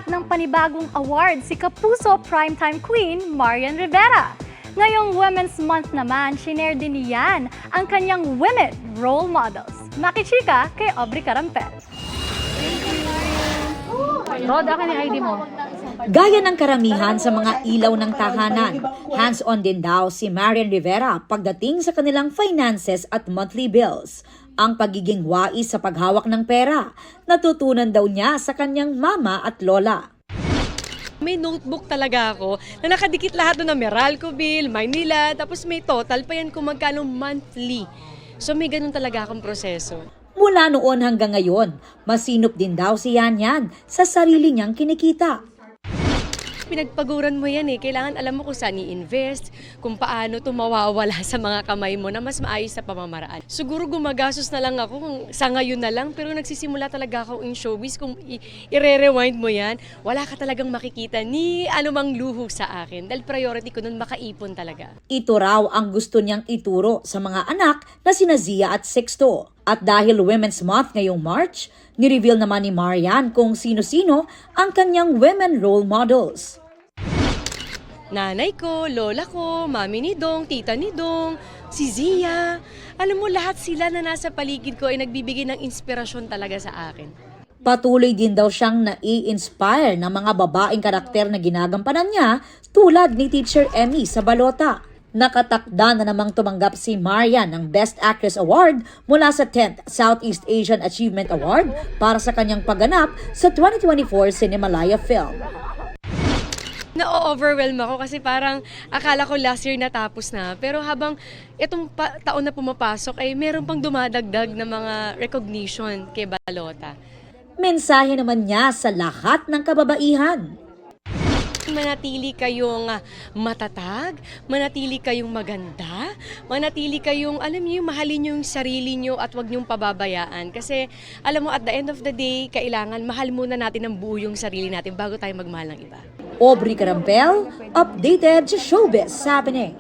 Naghahanap ng panibagong award si Kapuso Primetime Queen Marian Rivera. Ngayong Women's Month naman, shinare din niyan ang kanyang women role models. Makichika kay Aubrey Carampel. Rod, akin yung ID mo. Gaya ng karamihan sa mga ilaw ng tahanan, hands-on din daw si Marian Rivera pagdating sa kanilang finances at monthly bills. Ang pagiging wais sa paghawak ng pera, natutunan daw niya sa kanyang mama at lola. May notebook talaga ako na nakadikit lahat doon na Meralco bill, Maynila, tapos may total pa yan kung magkano monthly. So may ganun talaga akong proseso. Mula noon hanggang ngayon, masinop din daw si Yan sa sarili niyang kinikita. Pinagpaguran mo yan eh. Kailangan alam mo kung saan i-invest, kung paano ito mawawala sa mga kamay mo na mas maayos sa pamamaraan. Siguro gumagastos na lang ako kung sa ngayon na lang, pero nagsisimula talaga ako in showbiz. Kung i-rewind mo yan, wala ka talagang makikita ni anumang luho sa akin. Dahil priority ko nun makaipon talaga. Ito raw ang gusto niyang ituro sa mga anak na sina Zia at Sixto. At dahil Women's Month ngayong March, ni-reveal naman ni Marian kung sino-sino ang kanyang women role models. Nanay ko, lola ko, mami ni Dong, tita ni Dong, si Zia. Alam mo, lahat sila na nasa paligid ko ay nagbibigay ng inspirasyon talaga sa akin. Patuloy din daw siyang nai-inspire ng mga babaeng karakter na ginagampanan niya tulad ni Teacher Emmy sa Balota. Nakatakda na namang tumanggap si Marian ng Best Actress Award mula sa 10th Southeast Asian Achievement Award para sa kanyang pagganap sa 2024 Cinemalaya film. Na-overwhelm ako kasi parang akala ko last year natapos na. Pero habang itong taon na pumapasok ay meron pang dumadagdag na mga recognition kay Balota. Mensahe naman niya sa lahat ng kababaihan. Manatili kayong matatag, manatili kayong maganda, manatili kayong, alam niyo, mahalin yung sarili niyo at wag niyong pababayaan. Kasi, alam mo, at the end of the day, kailangan mahal muna natin ang buo yung sarili natin bago tayo magmahal ng iba. Aubrey Carampel, updated sa Showbiz Happening.